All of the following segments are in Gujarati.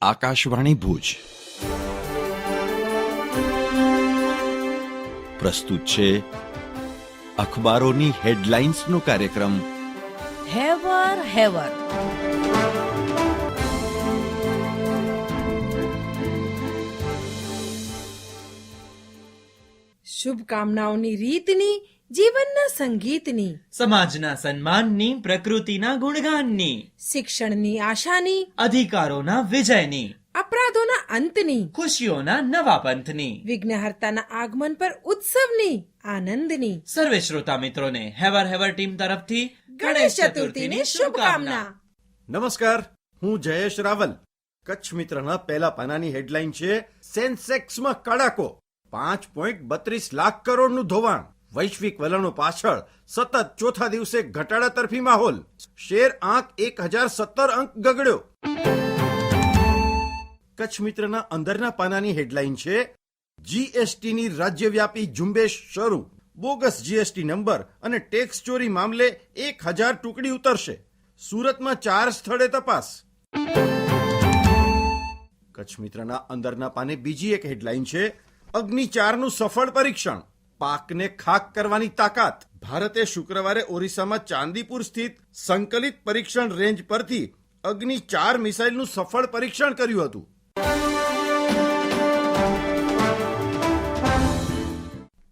આકાશવાણી ભુજ પ્રસ્તુત છે અખબારોની હેડલાઇન્સનો કાર્યક્રમ હેવર હેવર. શુભકામનાઓની રીતની, જીવનના સંગીતની, સમાજના સન્માનની, પ્રકૃતિના ગુણગાનની, શિક્ષણની આશાની, અધિકારોના વિજયની, અપરાધોના અંતની, ખુશીઓના નવા પંથની, વિઘ્નહર્તાના આગમન પર ઉત્સવની, આનંદની. સર્વે શ્રોતા મિત્રોને હેવર હેવર ટીમ તરફથી ગણેશ ચતુર્થીની શુભકામના. નમસ્કાર, હું જયેશ રાવલ. કચ્છ મિત્રના પહેલા પાનાની હેડલાઇન છે સેન્સેક્સમાં કડાકો, 5.32 લાખ કરોડનું ધોવાણ. વૈશ્વિક વલણો પાછળ સતત ચોથા દિવસે ઘટાડા તરફી માહોલ. શેર આંક 1017 અંક ગગડ્યો. કચ્છ મિત્રના અંદરના પાનાની હેડલાઇન છે જીએસટીની રાજ્યવ્યાપી ઝુંબેશ શરૂ. બોગસ જીએસટી નંબર અને ટેક્સ ચોરી મામલે 1000 ટુકડી ઉતરશે. સુરતમાં 4 સ્થળે તપાસ. કચ્છ મિત્રના અંદરના પાને બીજી એક હેડલાઇન છે અગ્નિ 4નું સફળ પરીક્ષણ. પાકને ખાક કરવાની તાકાત. ભારતે શુક્રવારે ઓરિસ્સામાં ચાંદીપુર સ્થિત સંકલિત પરીક્ષણ રેન્જ પરથી અગ્નિ 4 મિસાઇલનું સફળ પરીક્ષણ કર્યું હતું.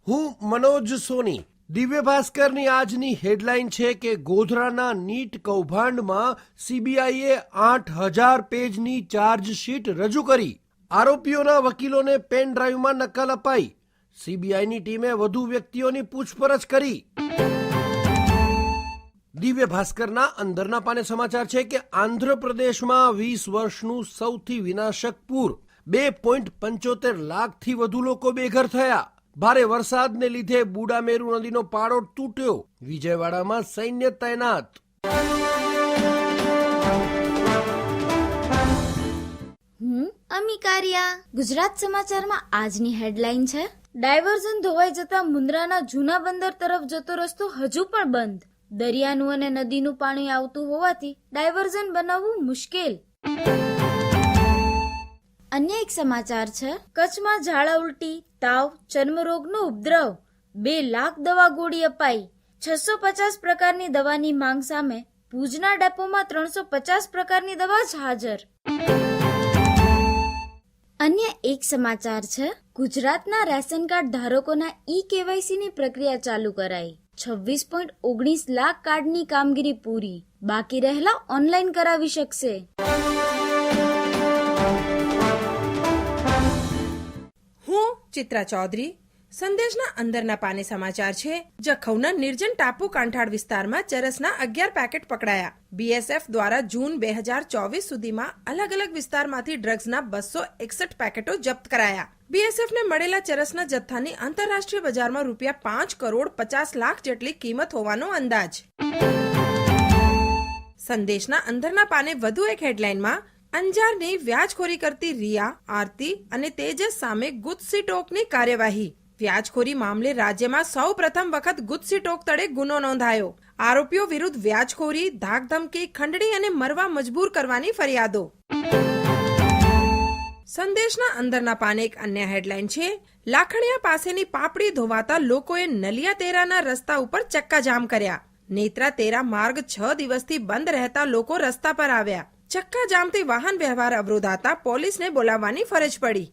હું મનોજ સોની. દિવ્ય ભાસ્કરની આજની હેડલાઇન છે કે ગોધરાના નીટ કૌભાંડમાં સીબીઆઈએ 8000 પેજની ચાર્જશીટ રજૂ કરી. આરોપીઓના વકીલોને પેન ડ્રાઈવમાં નકલ અપાઈ. સીબીઆઈની ટીમે વધુ વ્યક્તિઓની પૂછપરછ કરી. દિવ્ય ભાસ્કરના અંદરના પાને સમાચાર છે કે આંધ્રપ્રદેશમાં 20 વર્ષનું સૌથી વિનાશક પૂર. 2.75 લાખથી વધુ લોકો બેઘર થયા. ભારે વરસાદને લીધે બુડામેરુ નદીનો પાળો તૂટ્યો. વિજયવાડામાં સૈન્ય તૈનાત. હું અમિકારિયા. ગુજરાત સમાચારમાં આજની હેડલાઇન છે ડાયવર્ઝન ધોવાઈ જતા મુન્દ્રાના જૂના બંદર તરફ જતો રસ્તો હજુ પણ બંધ. દરિયાનું અને નદીનું પાણી આવતું હોવાથી ડાયવર્ઝન બનાવવું મુશ્કેલ. અન્ય એક સમાચાર છે કચ્છમાં ઝાડા ઉલટી, તાવ, ચર્મરોગનો ઉપદ્રવ. 2 લાખ દવા ગોળી અપાઈ. 650 પ્રકારની દવાની માંગ સામે ભુજના ડેપોમાં 350 પ્રકારની દવા જ હાજર. અન્ય એક સમાચાર છે ગુજરાતના રેશન કાર્ડ ધારકોના ઈ-કેવાયસી ની પ્રક્રિયા ચાલુ કરાઈ. 26.19 લાખ કાર્ડની કામગીરી પૂરી. બાકી રહેલા ઓનલાઈન કરાવી શકશે. હું ચિત્રા ચૌધરી. સંદેશના અંદરના પાને સમાચાર છે જખૌના નિર્જન ટાપુ કાંઠાળ વિસ્તારમાં ચરસના 11 પેકેટ પકડાયા. બીએસએફ દ્વારા જૂન 2024 સુધીમાં અલગ અલગ વિસ્તારમાંથી ડ્રગ્સના 261 પેકેટો જપ્ત કરાયા. બીએસએફને મળેલા ચરસના જથ્થાની આંતરરાષ્ટ્રીય બજારમાં ₹5 કરોડ 50 લાખ જેટલી કિંમત હોવાનો અંદાજ. સંદેશના અંદરના પાને વધુ એક હેડલાઇનમાં અંજારની વ્યાજખોરી કરતી રિયા, આરતી અને તેજસ સામે ગુજસી ટોકની કાર્યવાહી. વ્યાજખોરી મામલે રાજ્યમાં સૌ પ્રથમ વખત ગુજસી ટોક તળે ગુનો નોંધાયો. આરોપીઓ વિરુદ્ધ વ્યાજખોરી, ધાકધમકી, ખંડણી અને મરવા મજબૂર કરવાની ફરિયાદો. સંદેશના અંદરના પાને એક અન્ય હેડલાઇન છે લાખણીયા પાસેની પાપડી ધોવાતા લોકોએ નલિયા તેરાના રસ્તા ઉપર ચક્કાજામ કર્યા. નેત્રા તેરા માર્ગ 6 દિવસથી બંધ રહેતા લોકો રસ્તા પર આવ્યા. ચક્કાજામથી વાહન વ્યવહાર અવરોધાતા પોલીસને બોલાવવાની ફરજ પડી.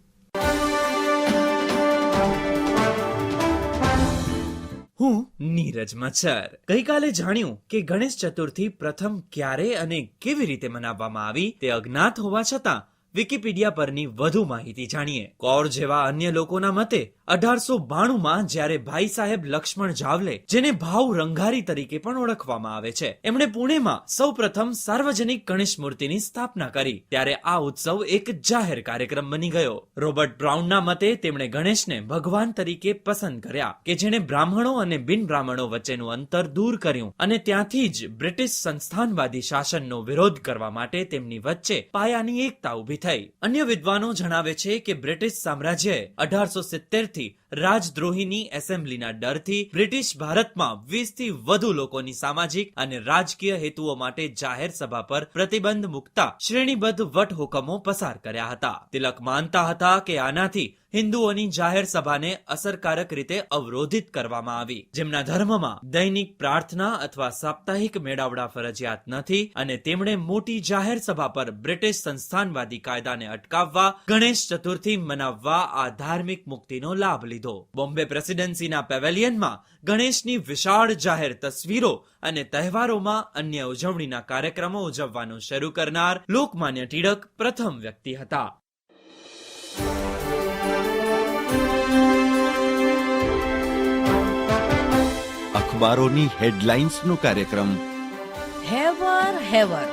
હું નીરજ મચ્છર. ગઈકાલે જાણ્યું કે ગણેશ ચતુર્થી પ્રથમ ક્યારે અને કેવી રીતે મનાવવામાં આવી તે અજ્ઞાત હોવા છતાં વિકિપીડિયા પરની વધુ માહિતી જાણીએ. કૌર જેવા અન્ય લોકોના મતે 1892માં જ્યારે ભાઈ સાહેબ લક્ષ્મણ જાવલે, જેને ભાવ રંગારી તરીકે પણ ઓળખવામાં આવે છે, એમણે પુણેમાં સૌપ્રથમ સાર્વજનિક ગણેશ મૂર્તિની સ્થાપના કરી. ત્યારે આ ઉત્સવ એક જાહેર કાર્યક્રમ બની ગયો. રોબર્ટ બ્રાઉનના મતે તેમણે ગણેશને ભગવાન તરીકે પસંદ કર્યા કે જેણે બ્રાહ્મણો અને બિન બ્રાહ્મણો વચ્ચેનું અંતર દૂર કર્યું અને ત્યાંથી જ બ્રિટિશ સંસ્થાનવાદી શાસનનો વિરોધ કરવા માટે તેમની વચ્ચે પાયાની એકતા ઉભી થઈ. અન્ય વિદ્વાનો જણાવે છે કે બ્રિટિશ સામ્રાજ્યએ 1870 થી રાજદ્રોહીની એસેમ્બલીના ડરથી બ્રિટિશ ભારતમાં 20 થી વધુ લોકોની સામાજિક અને રાજકીય હેતુઓ માટે જાહેર સભા પર પ્રતિબંધ મૂકતા શ્રેણીબદ્ધ વટહુકમો પસાર કર્યા હતા. તિલક માનતા હતા કે આનાથી હિન્દુઓની જાહેર સભાને અસરકારક રીતે અવરોધિત કરવામાં આવી, જેમના ધર્મમાં દૈનિક પ્રાર્થના અથવા સાપ્તાહિક મેળાવડા ફરજિયાત નથી, અને તેમણે મોટી જાહેર સભા પર બ્રિટિશ સંસ્થાનવાદી કાયદાને અટકાવવા ગણેશ ચતુર્થી મનાવવા આ ધાર્મિક મુક્તિનો લાભ લીધો. બોમ્બે પ્રેસિડેન્સીના પેવેલિયનમાં ગણેશની વિશાળ જાહેર તસવીરો અને તહેવારોમાં અન્ય ઉજવણીના કાર્યક્રમો ઉજવવાનું શરૂ કરનાર લોકમાન્ય ટિળક પ્રથમ વ્યક્તિ હતા. અખબારોની હેડલાઇન્સનો કાર્યક્રમ હેવર